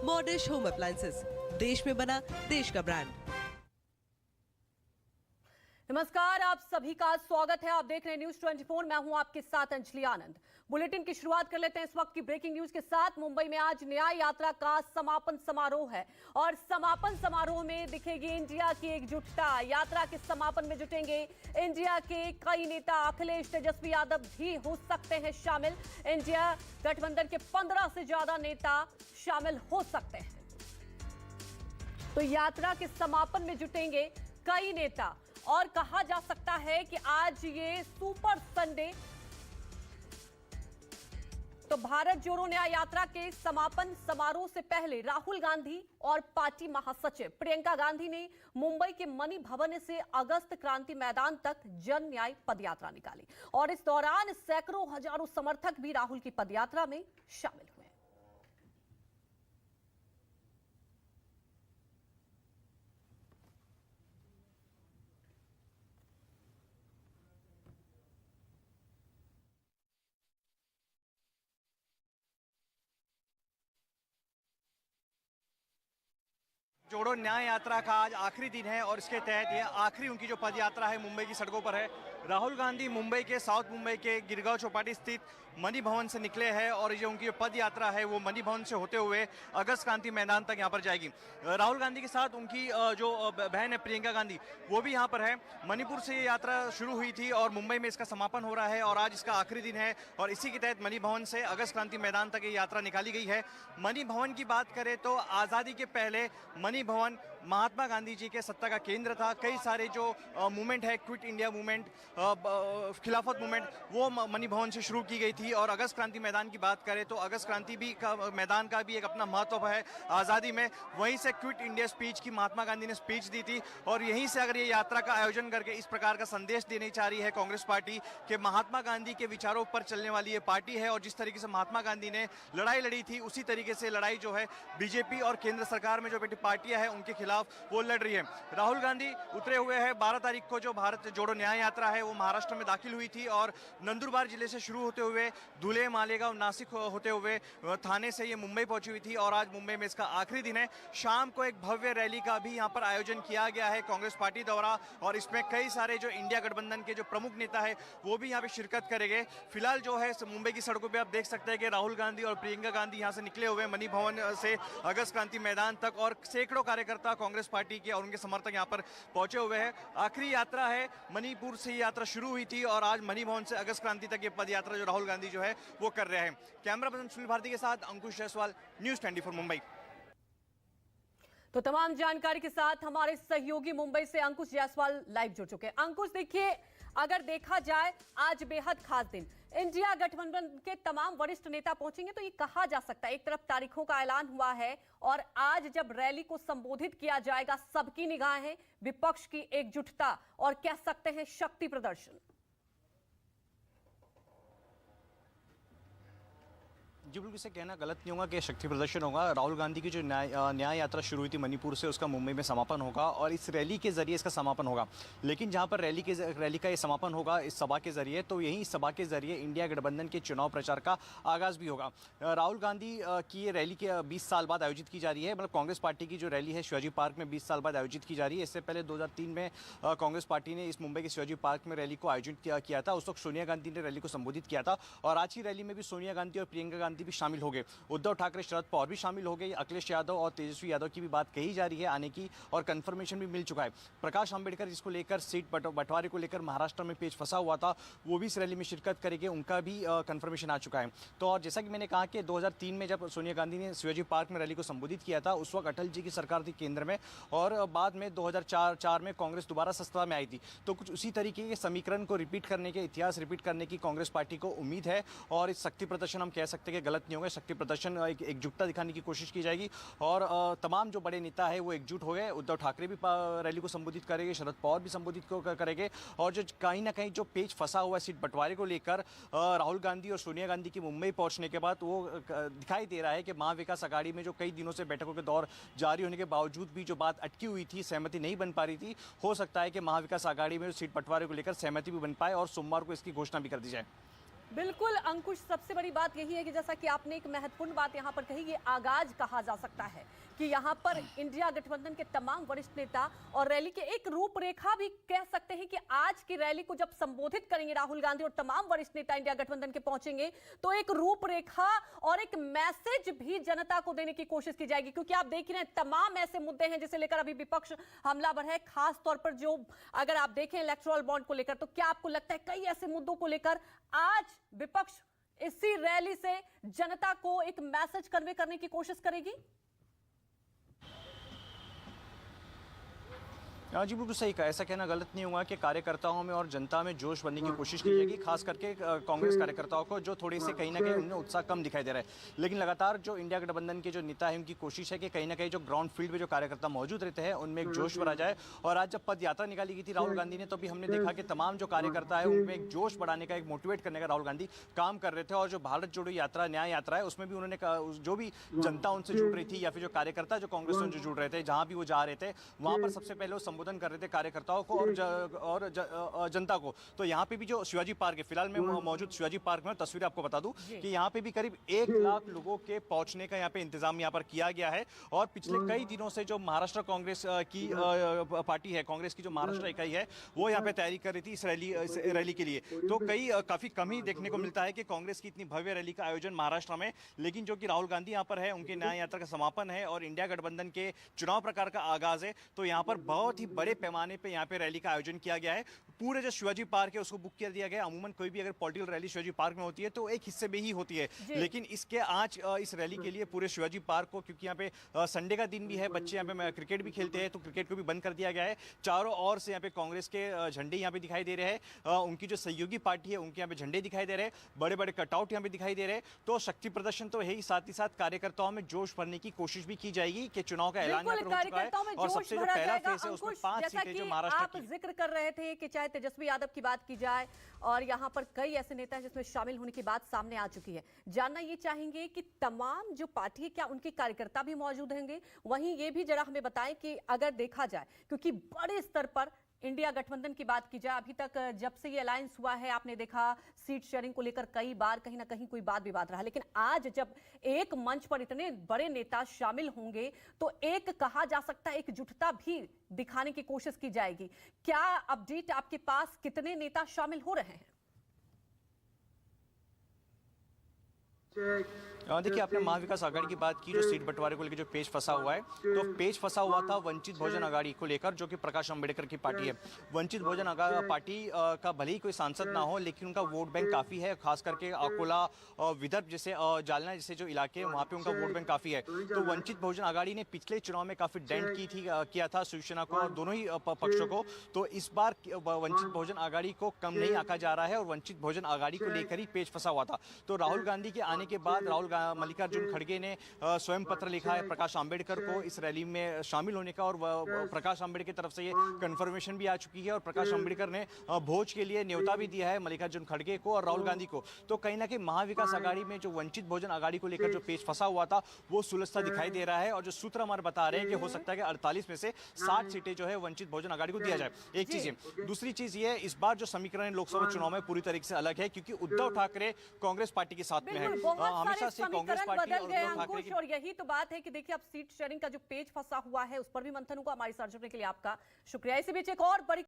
Modern home appliances, देश में बना देश का ब्रांड। नमस्कार, आप सभी का स्वागत है। आप देख रहे हैं न्यूज 24। मैं हूं आपके साथ अंजलि आनंद। बुलेटिन की शुरुआत कर लेते हैं इस वक्त की ब्रेकिंग न्यूज के साथ। मुंबई में आज न्याय यात्रा का समापन समारोह है और समापन समारोह में दिखेगी इंडिया की एकजुटता। यात्रा के समापन में जुटेंगे इंडिया के कई नेता। अखिलेश, तेजस्वी यादव भी हो सकते हैं शामिल। इंडिया गठबंधन के 15 से ज्यादा नेता शामिल हो सकते हैं। तो यात्रा के समापन में जुटेंगे कई नेता और कहा जा सकता है कि आज ये सुपर संडे। तो भारत जोड़ो न्याय यात्रा के समापन समारोह से पहले राहुल गांधी और पार्टी महासचिव प्रियंका गांधी ने मुंबई के मणि भवन से अगस्त क्रांति मैदान तक जन न्याय पदयात्रा निकाली और इस दौरान सैकड़ों हजारों समर्थक भी राहुल की पदयात्रा में शामिल हुए। जोड़ो न्याय यात्रा का आज आखिरी दिन है और इसके तहत ये आखिरी उनकी जो पद यात्रा है मुंबई की सड़कों पर है। राहुल गांधी मुंबई के साउथ मुंबई के गिरगांव चौपाटी स्थित मणि भवन से निकले हैं और ये उनकी पद यात्रा है वो मणि भवन से होते हुए अगस्त क्रांति मैदान तक यहाँ पर जाएगी। राहुल गांधी के साथ उनकी जो बहन है प्रियंका गांधी वो भी यहाँ पर है। मणिपुर से ये यात्रा शुरू हुई थी और मुंबई में इसका समापन हो रहा है और आज इसका आखिरी दिन है और इसी के तहत मणि भवन से अगस्त क्रांति मैदान तक ये यात्रा निकाली गई है। मणि भवन की बात करें तो आज़ादी के पहले मणि भवन महात्मा गांधी जी के सत्ता का केंद्र था। कई सारे जो मूवमेंट है, क्विट इंडिया मूवमेंट, खिलाफत मूवमेंट, वो मणि भवन से शुरू की गई थी। और अगस्त क्रांति मैदान की बात करें तो अगस्त क्रांति भी का मैदान का भी एक अपना महत्व है आज़ादी में। वहीं से क्विट इंडिया स्पीच की महात्मा गांधी ने स्पीच दी थी और यहीं से अगर ये यात्रा का आयोजन करके इस प्रकार का संदेश देनी चाह रही है कांग्रेस पार्टी कि महात्मा गांधी के विचारों पर चलने वाली ये पार्टी है और जिस तरीके से महात्मा गांधी ने लड़ाई लड़ी थी उसी तरीके से लड़ाई जो है बीजेपी और केंद्र सरकार में जो पार्टियां हैं उनके खिलाफ वो लड़ रही है। राहुल गांधी उतरे हुए हैं। 12 तारीख को जो भारत जोड़ो न्याय यात्रा है वो महाराष्ट्र में दाखिल हुई थी और नंदुरबार जिले से शुरू होते हुए धुले, मालेगांव, नासिक होते हुए थाने से ये मुंबई पहुंची हुई थी और आज मुंबई में इसका आखिरी दिन है। शाम को एक भव्य रैली का भी यहाँ पर आयोजन किया गया है कांग्रेस पार्टी द्वारा और इसमें कई सारे जो इंडिया गठबंधन के जो प्रमुख नेता है वो भी यहाँ पे शिरकत करेंगे। फिलहाल जो है मुंबई की सड़कों पर आप देख सकते हैं कि राहुल गांधी और प्रियंका गांधी यहाँ से निकले हुए मणि भवन से अगस्त क्रांति मैदान तक और सैकड़ों कार्यकर्ता कांग्रेस पार्टी के और उनके समर्थक यहां पर पहुंचे हुए हैं। आखिरी यात्रा है, मणिपुर से ये यात्रा शुरू हुई थी और आज मणि भवन से अगस्त क्रांति तक ये पद यात्रा जो राहुल गांधी जो है वो कर रहे हैं। कैमरा पर्सन सुनील भारती के साथ अंकुश जायसवाल, न्यूज 24 मुंबई। तो तमाम जानकारी के साथ हमारे सहयोगी मुंबई से अंकुश जायसवाल लाइव जुड़ चुके हैं। अंकुश, देखिए, अगर देखा जाए आज बेहद खास दिन, इंडिया गठबंधन के तमाम वरिष्ठ नेता पहुंचेंगे तो ये कहा जा सकता है एक तरफ तारीखों का ऐलान हुआ है और आज जब रैली को संबोधित किया जाएगा सबकी निगाहें विपक्ष की एकजुटता और कह सकते हैं शक्ति प्रदर्शन। जी बिल्कुल, इसे कहना गलत नहीं होगा कि शक्ति प्रदर्शन होगा। राहुल गांधी की जो न्याय यात्रा शुरू हुई थी मणिपुर से उसका मुंबई में समापन होगा और इस रैली के जरिए इसका समापन होगा। लेकिन जहां पर रैली का ये समापन होगा इस सभा के जरिए, तो यही इस सभा के जरिए इंडिया गठबंधन के चुनाव प्रचार का आगाज़ भी होगा। राहुल गांधी की ये रैली के 20 साल बाद आयोजित की जा रही है। मतलब कांग्रेस पार्टी की जो रैली है शिवाजी पार्क में 20 साल बाद आयोजित की जा रही है। इससे पहले 2003 में कांग्रेस पार्टी ने इस मुंबई के शिवाजी पार्क में रैली को आयोजित किया था। उस वक्त सोनिया गांधी ने रैली को संबोधित किया था और आज की रैली में भी सोनिया गांधी और प्रियंका गांधी भी शामिल हो गए। उद्धव ठाकरे, शरद पवार भी शामिल हो गए। अखिलेश यादव और तेजस्वी यादव की भी बात कही जा रही है आने की और कंफर्मेशन भी मिल चुका है। प्रकाश अंबेडकर जिसको लेकर सीट बंटवारे को लेकर महाराष्ट्र में पेच फंसा हुआ था वो भी इस रैली में शिरकत करेंगे, उनका भी कंफर्मेशन आ चुका है। तो और जैसा कि मैंने कहा कि 2003 में जब सोनिया गांधी ने शिवाजी पार्क में रैली को संबोधित किया था उस वक्त अटल जी की सरकार थी केंद्र में और बाद में 2004 में कांग्रेस दोबारा सत्ता में आई थी। तो कुछ उसी तरीके के समीकरण को रिपीट करने के, इतिहास रिपीट करने की कांग्रेस पार्टी को उम्मीद है और इस शक्ति प्रदर्शन हम कह सकते हैं कि गलत नहीं होगा। शक्ति प्रदर्शन एकजुटता दिखाने की कोशिश की जाएगी और तमाम जो बड़े नेता है वो एकजुट हो गए। उद्धव ठाकरे भी रैली को संबोधित करेंगे, शरद पवार भी संबोधित करेंगे और जो कहीं ना कहीं जो पेच फंसा हुआ है सीट बंटवारे को लेकर राहुल गांधी और सोनिया गांधी की मुंबई पहुंचने के बाद वो दिखाई दे रहा है कि महाविकास आघाड़ी में जो कई दिनों से बैठकों के दौर जारी होने के बावजूद भी जो बात अटकी हुई थी, सहमति नहीं बन पा रही थी, हो सकता है कि महाविकास आघाड़ी में सीट बंटवारे को लेकर सहमति भी बन पाए और सोमवार को इसकी घोषणा भी कर दी जाए। बिल्कुल अंकुश, सबसे बड़ी बात यही है कि जैसा कि आपने एक महत्वपूर्ण बात यहाँ पर कही, ये आगाज कहा जा सकता है कि यहाँ पर इंडिया गठबंधन के तमाम वरिष्ठ नेता और रैली के एक रूपरेखा भी कह सकते हैं कि आज की रैली को जब संबोधित करेंगे राहुल गांधी और तमाम वरिष्ठ नेता इंडिया गठबंधन के पहुंचेंगे तो एक रूपरेखा और एक मैसेज भी जनता को देने की कोशिश की जाएगी, क्योंकि आप देख रहे हैं तमाम ऐसे मुद्दे हैं जिसे लेकर अभी विपक्ष हमलावर है, खास तौर पर जो अगर आप देखें इलेक्टोरल बॉन्ड को लेकर, तो क्या आपको लगता है कई ऐसे मुद्दों को लेकर आज विपक्ष इसी रैली से जनता को एक मैसेज कन्वे करने की कोशिश करेगी? हाँ जी, बिल्कुल सही कहा। ऐसा कहना गलत नहीं होगा कि कार्यकर्ताओं में और जनता में जोश बनने की कोशिश की जाएगी, खास करके कांग्रेस कार्यकर्ताओं को जो थोड़े से कहीं ना कहीं उनमें उत्साह कम दिखाई दे रहा है। लेकिन लगातार जो इंडिया गठबंधन के जो नेता हैं उनकी कोशिश है कि कहीं ना कहीं जो ग्राउंड फील्ड में जो कार्यकर्ता मौजूद रहते हैं उनमें एक जोश भरा जाए। और आज जब पद यात्रा निकाली गई थी राहुल गांधी ने, तो भी हमने देखा कि तमाम जो कार्यकर्ता है उनमें एक जोश बढ़ाने का, एक मोटिवेट करने का राहुल गांधी काम कर रहे थे। और जो भारत जोड़ो यात्रा, न्याय यात्रा है, उसमें भी उन्होंने जो भी जनता उनसे जुड़ रही थी या फिर जो कार्यकर्ता जो कांग्रेस से जुड़ रहे थे, जहां भी वो जा रहे थे वहां पर सबसे पहले वो संबोधन कर रहे थे कार्यकर्ताओं को और जनता को। तो यहाँ पे भी जो शिवाजी पार्क है, फिलहाल मैं मौजूद शिवाजी पार्क में तस्वीर आपको बता दूं कि यहाँ पे भी करीब 1 लाख लोगों के पहुंचने का यहाँ पे इंतजाम यहाँ पर किया गया है। और पिछले कई दिनों से जो महाराष्ट्र कांग्रेस की पार्टी है, कांग्रेस की जो महाराष्ट्र इकाई है, वो यहाँ पे तैयारी कर रही थी इस रैली के लिए। तो काफी कम ही देखने को मिलता है कि कांग्रेस की इतनी भव्य रैली का आयोजन महाराष्ट्र में, लेकिन जो कि राहुल गांधी यहाँ पर है, उनके न्याय यात्रा का समापन है और इंडिया गठबंधन के चुनाव प्रकार का आगाज है। तो यहाँ पर बहुत ही बड़े पैमाने पे यहाँ पे रैली का आयोजन किया गया है। पूरे जो शिवाजी पार्क है उसको बुक कर दिया गया है। अमूमन कोई भी अगर पॉलिटिकल रैली शिवाजी पार्क में होती है तो एक हिस्से में ही होती है, लेकिन इसके आज इस रैली के लिए पूरे शिवाजी पार्क को, क्योंकि यहाँ पे संडे का दिन भी है, बच्चे यहाँ पे क्रिकेट भी खेलते हैं, तो क्रिकेट को भी बंद कर दिया गया है। चारों ओर से यहाँ पे कांग्रेस के झंडे यहाँ पे दिखाई दे रहे हैं, उनकी जो सहयोगी पार्टी है उनके यहाँ पे झंडे दिखाई दे रहे हैं, बड़े बड़े कटआउट यहाँ पे दिखाई दे रहे हैं। तो शक्ति प्रदर्शन तो है ही, साथ ही साथ कार्यकर्ताओं में जोश भरने की कोशिश भी की जाएगी कि चुनाव का ऐलान हो चुका है और सबसे जो पहला फेज है उसमें 5 सीटें जो महाराष्ट्र आप जिक्र कर रहे थे कि चाहे तेजस्वी यादव की बात की जाए और यहाँ पर कई ऐसे नेता हैं जिसमें शामिल होने की बात सामने आ चुकी है। जानना ये चाहेंगे कि तमाम जो पार्टी है क्या उनके कार्यकर्ता भी मौजूद होंगे? वहीं ये भी जरा हमें बताएं कि अगर देखा जाए, क्योंकि बड़े स्तर पर इंडिया गठबंधन की बात की जाए, अभी तक जब से ये अलायंस हुआ है आपने देखा सीट शेयरिंग को लेकर कई बार कहीं ना कहीं कोई बात विवाद रहा, लेकिन आज जब एक मंच पर इतने बड़े नेता शामिल होंगे तो एक कहा जा सकता है एकजुटता भी दिखाने की कोशिश की जाएगी। क्या अपडेट आपके पास, कितने नेता शामिल हो रहे हैं? देखिए, आपने महाविकास आघाड़ी की बात की, जो सीट बंटवारे को लेकर जो पेच फंसा हुआ है, तो पेच फंसा हुआ था वंचित बहुजन आघाड़ी को लेकर, जो कि प्रकाश अंबेडकर की पार्टी है। वंचित बहुजन पार्टी का भले ही कोई सांसद ना हो, लेकिन उनका वोट बैंक काफी है, खास करके अकोला, विदर्भ जैसे, जालना जैसे जो इलाके हैं वहाँ पे उनका वोट बैंक काफी है। तो वंचित बहुजन आघाड़ी ने पिछले चुनाव में काफी डेंट किया था शिवसेना को और दोनों ही पक्षों को। तो इस बार वंचित बहुजन आघाड़ी को कम नहीं आंका जा रहा है और वंचित बहुजन आघाड़ी को लेकर ही पेच फंसा हुआ था। तो राहुल गांधी के आने के बाद मल्लिकार्जुन खड़गे ने स्वयं पत्र लिखा है प्रकाश अंबेडकर को इस रैली में शामिल होने का, और प्रकाश अंबेडकर की तरफ से ये कंफर्मेशन भी आ चुकी है और प्रकाश अंबेडकर ने भोज के लिए न्योता भी दिया है मल्लिकार्जुन खड़गे को और राहुल गांधी को। तो कहीं ना कहीं महाविकास आघाड़ी में जो वंचित बहुजन आघाड़ी को लेकर जो पेच फंसा हुआ था वो सुलझता दिखाई दे रहा है। और जो सूत्र हमारे बता रहे हैं कि हो सकता है कि 48 में से 60 सीटें जो है वंचित बहुजन आघाड़ी को दिया जाए। एक चीज है। दूसरी चीज ये, इस बार जो समीकरण लोकसभा चुनाव में पूरी तरीके से अलग है, क्योंकि उद्धव ठाकरे कांग्रेस पार्टी के साथ में है, हमेशा से कांग्रेस पार्टी बदल गए अंकुश, और यही तो बात है कि देखिए अब सीट शेयरिंग का जो पेज फंसा हुआ है उस पर भी मंथन होगा। हमारी सर्च करने के लिए आपका शुक्रिया। इसी बीच एक और बड़ी